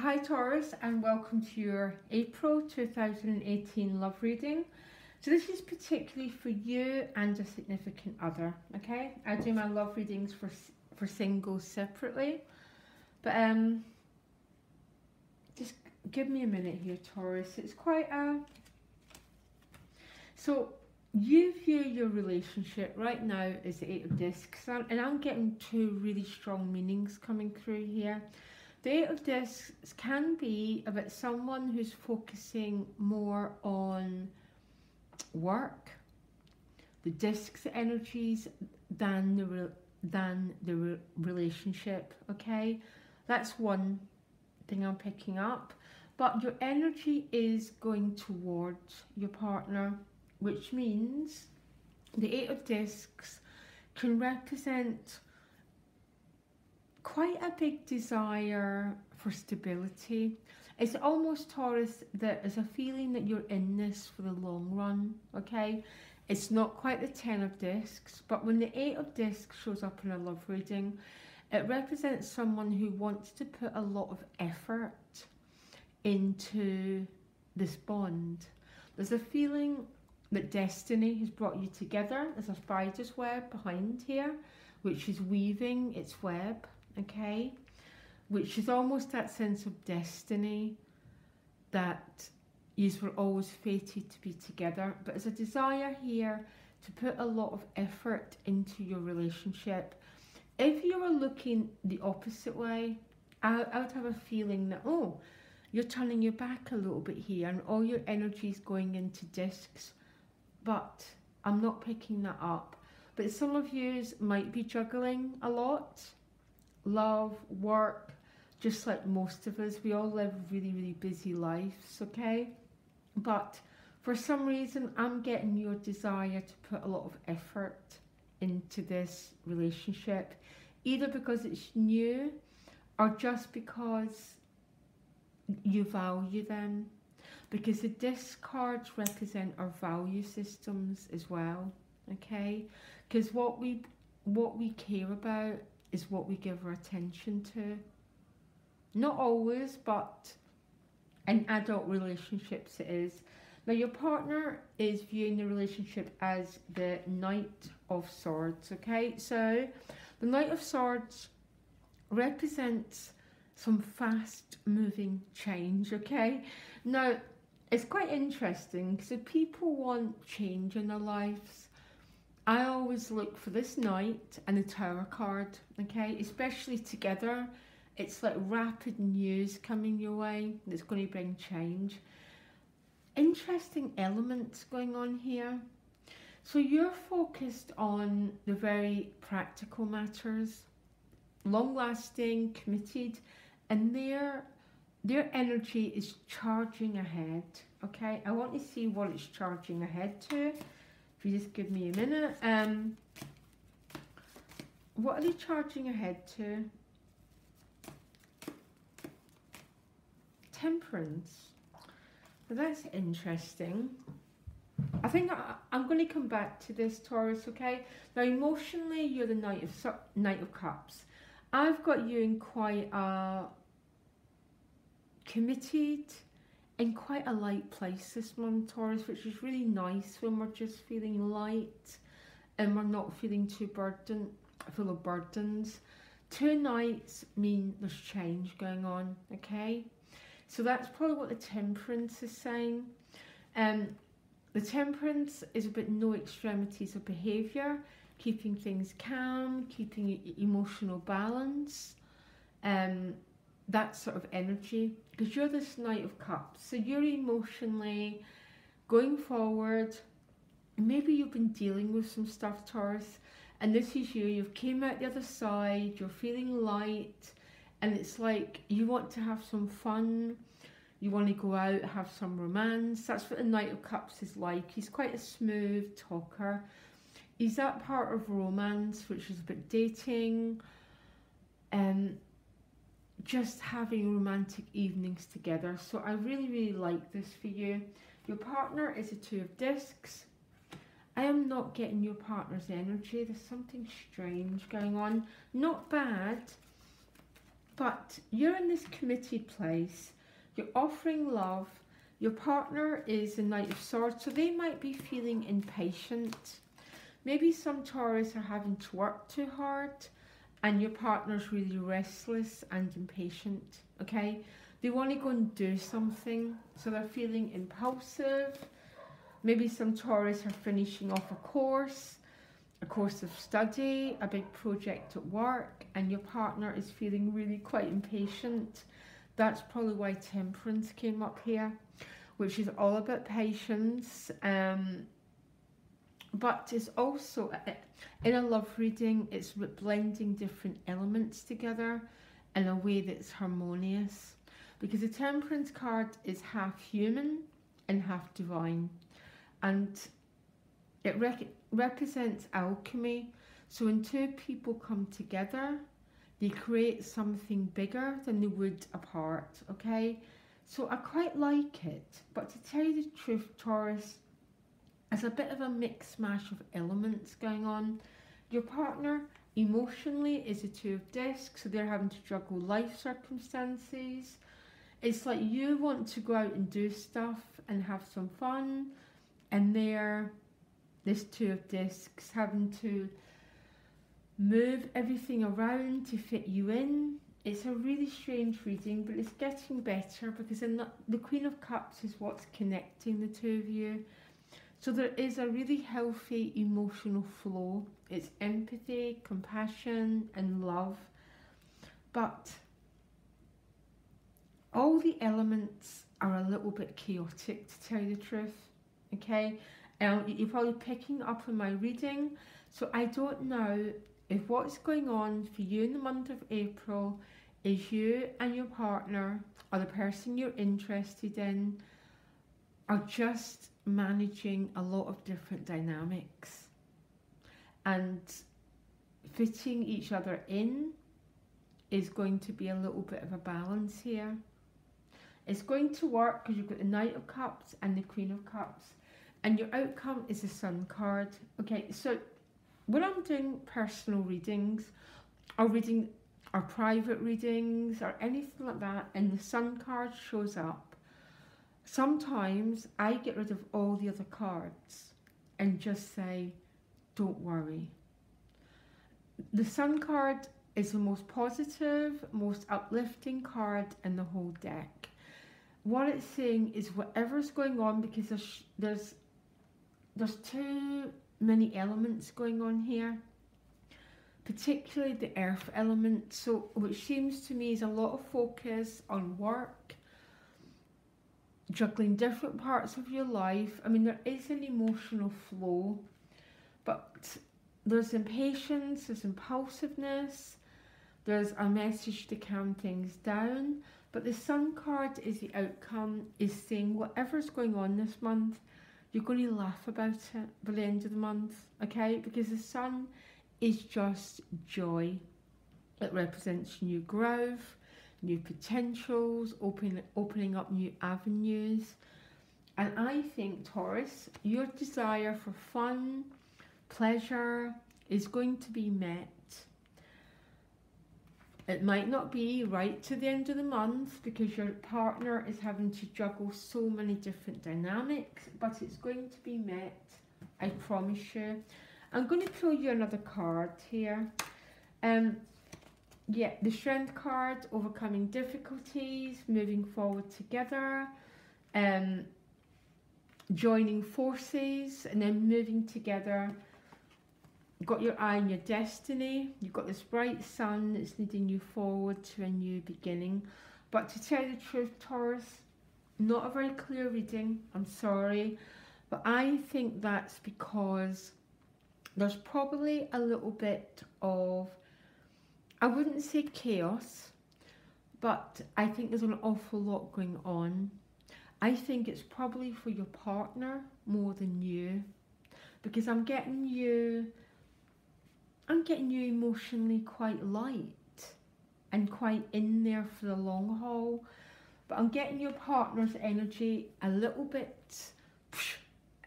Hi Taurus, and welcome to your April 2018 love reading. So this is particularly for you and a significant other, okay? I do my love readings for singles separately, but just give me a minute here, Taurus. It's quite so you view your relationship right now as the Eight of Discs, and I'm getting two really strong meanings coming through here. The Eight of Discs can be about someone who's focusing more on work, the discs energies, than the relationship, okay? That's one thing I'm picking up. But your energy is going towards your partner, which means the Eight of Discs can represent quite a big desire for stability. It's almost, Taurus, that there's a feeling that you're in this for the long run, okay? It's not quite the 10 of Discs, but when the 8 of Discs shows up in a love reading, it represents someone who wants to put a lot of effort into this bond. There's a feeling that destiny has brought you together. There's a spider's web behind here, which is weaving its web, okay? Which is almost that sense of destiny that you were always fated to be together. But there's a desire here to put a lot of effort into your relationship. If you were looking the opposite way, I would have a feeling that, oh, you're turning your back a little bit here and all your energy is going into discs. But I'm not picking that up. But some of you might be juggling a lot. Love, work, just like most of us. We all live really, really busy lives, okay? But for some reason, I'm getting your desire to put a lot of effort into this relationship, either because it's new or just because you value them. Because the disc cards represent our value systems as well, okay? Because what we care about is what we give our attention to. Not always, but in adult relationships it is. Now your partner is viewing the relationship as the Knight of Swords, okay? So the Knight of Swords represents some fast moving change, okay? Now it's quite interesting because if people want change in their lives, I always look for this Knight and the Tower card, okay? Especially together, it's like rapid news coming your way that's going to bring change. Interesting elements going on here. So you're focused on the very practical matters, long-lasting, committed, and their energy is charging ahead, okay? I want to see what it's charging ahead to. If you just give me a minute. What are they charging ahead to? Temperance. Well, that's interesting. I think I'm going to come back to this, Taurus, okay? Now, emotionally, you're the Knight of Cups. I've got you in quite a committed in quite a light place this month, Taurus, which is really nice when we're just feeling light and we're not feeling too full of burdens. Two nights mean there's change going on, okay? So that's probably what the Temperance is saying. The Temperance is about no extremities of behaviour, keeping things calm, keeping emotional balance, that sort of energy. Because you're this Knight of Cups, so you're emotionally going forward. Maybe you've been dealing with some stuff, Taurus, and this is you. You've came out the other side, you're feeling light, and it's like you want to have some fun. You want to go out, have some romance. That's what the Knight of Cups is like. He's quite a smooth talker. He's that part of romance, which is about dating, just having romantic evenings together. So I really, really like this for you. Your partner is a Two of Discs. I am not getting your partner's energy. There's something strange going on. Not bad, But you're in this committed place, you're offering love, your partner is the Knight of Swords, so they might be feeling impatient. Maybe some Taurus are having to work too hard and your partner's really restless and impatient, okay? They want to go and do something, so they're feeling impulsive. Maybe some Taurus are finishing off a course of study, a big project at work, and your partner is feeling really quite impatient. That's probably why Temperance came up here, which is all about patience. But it's also, in a love reading, it's blending different elements together in a way that's harmonious. Because the Temperance card is half human and half divine. And it represents alchemy. So when two people come together, they create something bigger than they would apart, okay? So I quite like it. But to tell you the truth, Taurus, it's a bit of a mix mash of elements going on. Your partner emotionally is a Two of Discs, so they're having to juggle life circumstances. It's like you want to go out and do stuff and have some fun, and this Two of Discs having to move everything around to fit you in. It's a really strange reading, but it's getting better because the Queen of Cups is what's connecting the two of you. So there is a really healthy emotional flow. It's empathy, compassion, and love. But all the elements are a little bit chaotic, to tell you the truth, okay? You're probably picking up on my reading. So I don't know if what's going on for you in the month of April is you and your partner, or the person you're interested in, are just managing a lot of different dynamics and fitting each other in is going to be a little bit of a balance here. It's going to work because you've got the Knight of Cups and the Queen of Cups, and your outcome is the Sun card. Okay, so when I'm doing personal readings or private readings or anything like that, and the Sun card shows up, sometimes I get rid of all the other cards and just say, don't worry. The Sun card is the most positive, most uplifting card in the whole deck. What it's saying is whatever's going on, because there's too many elements going on here, particularly the earth element, so which seems to me is a lot of focus on work, juggling different parts of your life. I mean, there is an emotional flow, but there's impatience, there's impulsiveness, there's a message to calm things down. But the Sun card is the outcome, is saying whatever's going on this month, you're going to laugh about it by the end of the month, okay? Because the Sun is just joy. It represents new growth, new potentials, opening up new avenues. And I think, Taurus, your desire for fun, pleasure is going to be met. It might not be right to the end of the month because your partner is having to juggle so many different dynamics, but it's going to be met, I promise you. I'm going to pull you another card here. Yeah, the Strength card, overcoming difficulties, moving forward together, joining forces, and then moving together. You've got your eye on your destiny. You've got this bright sun that's leading you forward to a new beginning. But to tell you the truth, Taurus, not a very clear reading. I'm sorry. But I think that's because there's probably a little bit of, I wouldn't say chaos, but I think there's an awful lot going on. I think it's probably for your partner more than you, because I'm getting you emotionally quite light and quite in there for the long haul. But I'm getting your partner's energy a little bit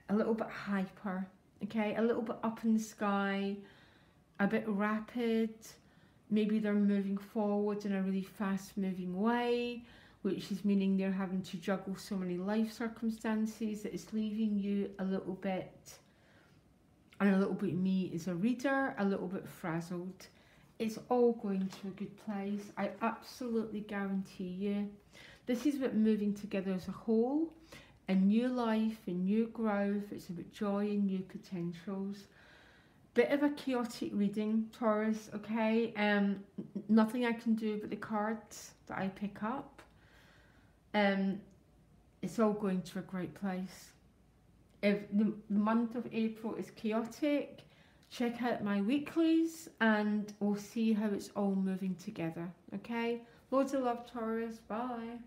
hyper, okay? A little bit up in the sky, a bit rapid, maybe they're moving forward in a really fast moving way, which is meaning they're having to juggle so many life circumstances that it's leaving you a little bit, and a little bit me as a reader, a little bit frazzled. It's all going to a good place. I absolutely guarantee you. This is about moving together as a whole, a new life, a new growth. It's about joy and new potentials. Bit of a chaotic reading, Taurus, okay? Nothing I can do but the cards that I pick up. It's all going to a great place. If the month of April is chaotic, check out my weeklies and we'll see how it's all moving together, okay? Loads of love, Taurus. Bye.